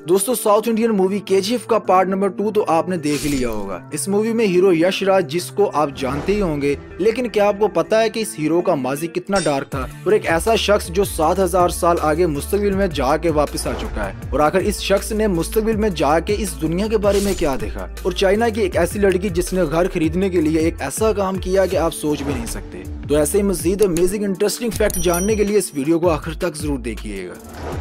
दोस्तों south Indian movie KGF का part number 2 तो आपने देख ही लिया होगा। इस मूवी में हीरो यश राज, जिसको आप जानते ही होंगे, लेकिन क्या आपको पता है कि इस हीरो का माजी कितना डार्क था और एक ऐसा शख्स जो 7000 साल आगे मुस्तकबिल में जाके वापस आ चुका है। और आखिर इस शख्स ने मुस्तकबिल में जाके इस दुनिया के बारे में क्या देखा, और चाइना की एक ऐसी लड़की जिसने घर खरीदने के लिए एक ऐसा काम किया कि आप सोच भी नहीं सकते। तो ऐसे ही मजीद अमेजिंग इंटरेस्टिंग फैक्ट जानने के लिए इस वीडियो को आखिर तक जरूर देखिएगा।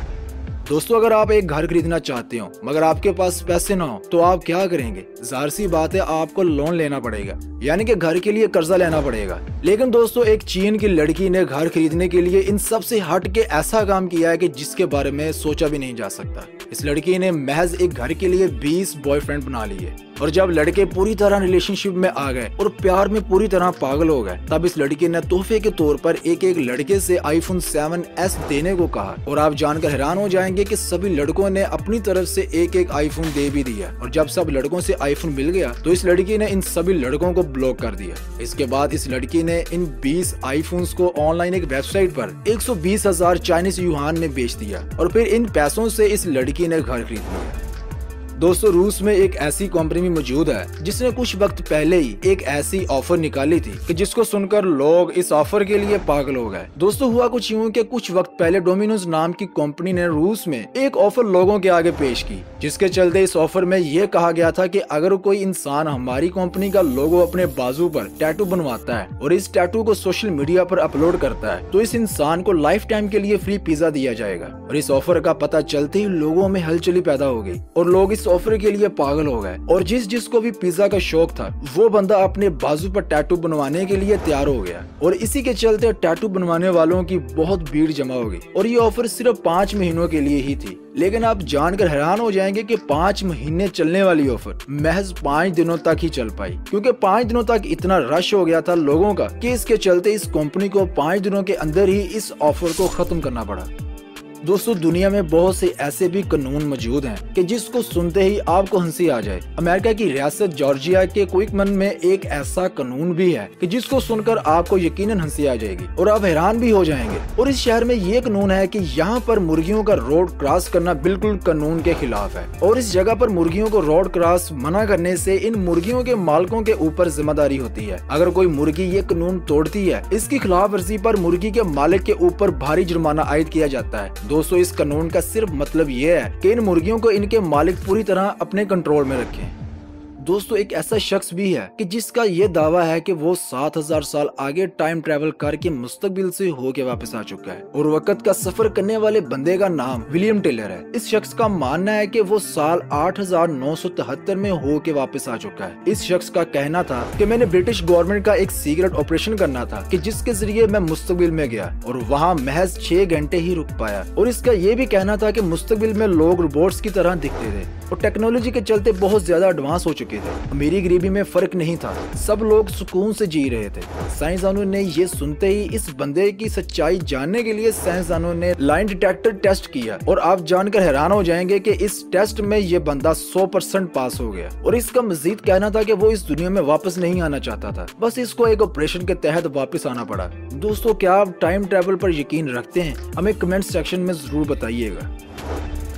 दोस्तों अगर आप एक घर खरीदना चाहते हो मगर आपके पास पैसे ना हो तो आप क्या करेंगे? जाहिर सी बात है, आपको लोन लेना पड़ेगा, यानी कि घर के लिए कर्जा लेना पड़ेगा। लेकिन दोस्तों एक चीन की लड़की ने घर खरीदने के लिए इन सब से हट के ऐसा काम किया है कि जिसके बारे में सोचा भी नहीं जा सकता। इस लड़की ने महज एक घर के लिए 20 बॉयफ्रेंड बना लिए, और जब लड़के पूरी तरह रिलेशनशिप में आ गए और प्यार में पूरी तरह पागल हो गए, तब इस लड़की ने तोहफे के तौर पर एक लड़के से iPhone 7s देने को कहा। और आप जानकर हैरान हो जाएंगे कि सभी लड़कों ने अपनी तरफ से एक iPhone दे भी दिया। और जब सब लड़कों से iPhone मिल गया तो इस लड़की ने इन सभी लड़कों को ब्लॉक कर दिया। इसके बाद इस लड़की ने इन 20 iPhones को ऑनलाइन एक वेबसाइट पर 120,000 चाइनीज युआन में बेच दिया, और फिर इन पैसों से इस लड़की ने घर खरीद लिया। दोस्तों रूस में एक ऐसी कंपनी भी मौजूद है जिसने कुछ वक्त पहले ही एक ऐसी ऑफर निकाली थी कि जिसको सुनकर लोग इस ऑफर के लिए पागल हो गए। दोस्तों हुआ कुछ यूं कि कुछ वक्त पहले डोमिनोज नाम की कंपनी ने रूस में एक ऑफर लोगों के आगे पेश की, जिसके चलते इस ऑफर में ये कहा गया था कि अगर कोई इंसान हमारी कंपनी का लोगो अपने बाजू पर टैटू बनवाता है और इस टैटू को सोशल मीडिया पर अपलोड करता है तो इस इंसान को लाइफ टाइम के लिए फ्री पिज्जा दिया जाएगा। और इस ऑफर का पता चलते ही लोगों में हलचली पैदा हो गई और लोग इस ऑफर के लिए पागल हो गए, और जिसको भी पिज्जा का शौक था वो बंदा अपने बाजू पर टैटू बनवाने के लिए तैयार हो गया। और इसी के चलते टैटू बनवाने वालों की बहुत भीड़ जमा हो गई, और ये ऑफर सिर्फ 5 महीनों के लिए ही थी। लेकिन आप जानकर हैरान हो जाएंगे कि 5 महीने चलने वाली ऑफर महज 5 दिनों तक ही चल पाई, क्योंकि 5 दिनों तक इतना रश हो गया था लोगों का कि इसके चलते इस कंपनी को 5 दिनों के अंदर ही इस ऑफर को खत्म करना पड़ा। दोस्तों दुनिया में बहुत से ऐसे भी कानून मौजूद हैं कि जिसको सुनते ही आपको हंसी आ जाए। अमेरिका की रियासत जॉर्जिया के क्विकमन में एक ऐसा कानून भी है कि जिसको सुनकर आपको यकीनन हंसी आ जाएगी और आप हैरान भी हो जाएंगे। और इस शहर में ये कानून है कि यहाँ पर मुर्गियों का रोड क्रॉस करना बिल्कुल कानून के खिलाफ है, और इस जगह पर मुर्गियों को रोड क्रॉस मना करने से इन मुर्गियों के मालिकों के ऊपर जिम्मेदारी होती है। अगर कोई मुर्गी ये कानून तोड़ती है, इसकी खिलाफ वर्जी पर मुर्गी के मालिक के ऊपर भारी जुर्माना आयद किया जाता है। दोस्तों इस कानून का सिर्फ मतलब ये है कि इन मुर्गियों को इनके मालिक पूरी तरह अपने कंट्रोल में रखें। दोस्तों एक ऐसा शख्स भी है कि जिसका ये दावा है कि वो 7000 साल आगे टाइम ट्रेवल करके मुस्तकबिल से होके वापस आ चुका है, और वक्त का सफर करने वाले बंदे का नाम विलियम टेलर है। इस शख्स का मानना है कि वो साल 8973 में होके वापस आ चुका है। इस शख्स का कहना था कि मैंने ब्रिटिश गवर्नमेंट का एक सीक्रेट ऑपरेशन करना था कि जिसके जरिए मैं मुस्तकबिल में गया और वहाँ महज 6 घंटे ही रुक पाया। और इसका ये भी कहना था कि मुस्तकबिल में लोग रोबोट्स की तरह दिखते थे और टेक्नोलॉजी के चलते बहुत ज्यादा एडवांस हो चुके थे। अमीरी गरीबी में फर्क नहीं था, सब लोग सुकून से जी रहे थे। साइंसदानों ने ये सुनते ही इस बंदे की सच्चाई जानने के लिए साइंसदानों ने लाइन डिटेक्टर टेस्ट किया, और आप जानकर हैरान हो जाएंगे कि इस टेस्ट में ये बंदा 100% पास हो गया। और इसका मजीद कहना था कि वो इस दुनिया में वापस नहीं आना चाहता था, बस इसको एक ऑपरेशन के तहत वापस आना पड़ा। दोस्तों क्या आप टाइम ट्रेवल पर यकीन रखते हैं? हमें कमेंट सेक्शन में जरूर बताइएगा।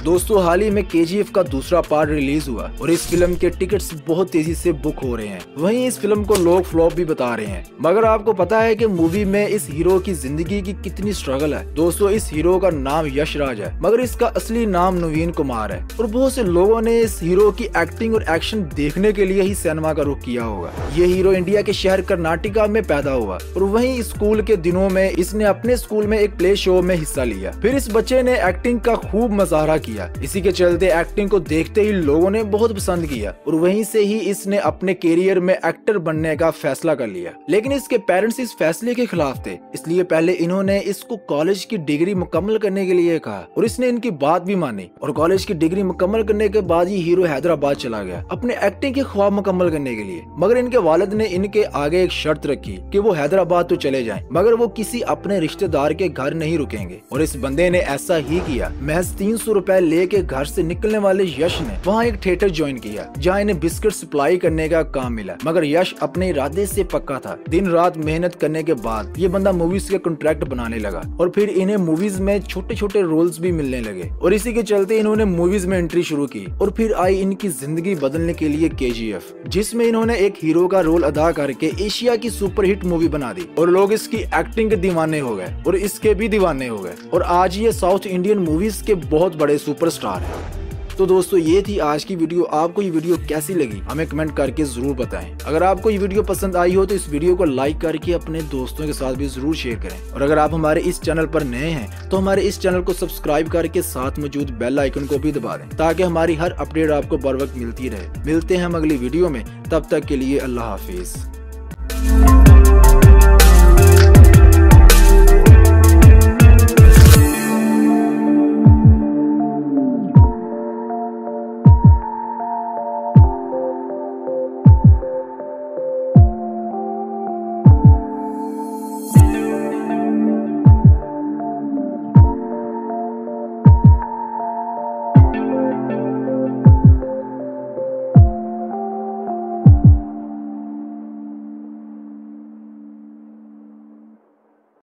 दोस्तों हाल ही में केजीएफ का दूसरा पार्ट रिलीज हुआ और इस फिल्म के टिकट्स बहुत तेजी से बुक हो रहे हैं। वहीं इस फिल्म को लोग फ्लॉप भी बता रहे हैं, मगर आपको पता है कि मूवी में इस हीरो की जिंदगी की कितनी स्ट्रगल है। दोस्तों इस हीरो का नाम यश राज है, मगर इसका असली नाम नवीन कुमार है। और बहुत से लोगों ने इस हीरो की एक्टिंग और एक्शन देखने के लिए ही सिनेमा का रुख किया होगा। ये हीरो इंडिया के शहर कर्नाटका में पैदा हुआ और वहीं स्कूल के दिनों में इसने अपने स्कूल में एक प्ले शो में हिस्सा लिया। फिर इस बच्चे ने एक्टिंग का खूब मुजाहरा किया। इसी के चलते एक्टिंग को देखते ही लोगों ने बहुत पसंद किया और वहीं से ही इसने अपने करियर में एक्टर बनने का फैसला कर लिया। लेकिन इसके पेरेंट्स इस फैसले के खिलाफ थे, इसलिए पहले इन्होंने इसको कॉलेज की डिग्री मुकम्मल करने के लिए कहा और इसने इनकी बात भी मानी। और कॉलेज की डिग्री मुकम्मल करने के बाद ही हीरो हैदराबाद चला गया अपने एक्टिंग के ख्वाब मुकम्मल करने के लिए। मगर इनके वालिद ने इनके आगे एक शर्त रखी कि वो हैदराबाद तो चले जाएं, मगर वो किसी अपने रिश्तेदार के घर नहीं रुकेंगे। और इस बंदे ने ऐसा ही किया। महज 300 रुपए लेके घर से निकलने वाले यश ने वहाँ एक थिएटर ज्वाइन किया जहाँ इन्हें बिस्किट सप्लाई करने का काम मिला, मगर यश अपने इरादे से पक्का था। दिन रात मेहनत करने के बाद ये बंदा मूवीज के कॉन्ट्रैक्ट बनाने लगा और फिर इन्हें मूवीज में छोटे छोटे रोल्स भी मिलने लगे और इसी के चलते इन्होंने मूवीज में एंट्री शुरू की। और फिर आई इनकी जिंदगी बदलने के लिए KGF, जिसमें इन्होंने एक हीरो का रोल अदा करके एशिया की सुपरहिट मूवी बना दी और लोग इसकी एक्टिंग के दीवाने हो गए और इसके भी दीवाने हो गए और आज ये साउथ इंडियन मूवीज के बहुत बड़े सुपरस्टार हैं। तो दोस्तों ये थी आज की वीडियो। आपको ये वीडियो कैसी लगी हमें कमेंट करके जरूर बताएं। अगर आपको ये वीडियो पसंद आई हो तो इस वीडियो को लाइक करके अपने दोस्तों के साथ भी जरूर शेयर करें। और अगर आप हमारे इस चैनल पर नए हैं तो हमारे इस चैनल को सब्सक्राइब करके साथ मौजूद बेल आइकन को भी दबा दें ताकि हमारी हर अपडेट आपको बर वक्त मिलती रहे। मिलते हैं हम अगली वीडियो में, तब तक के लिए अल्लाह हाफिज।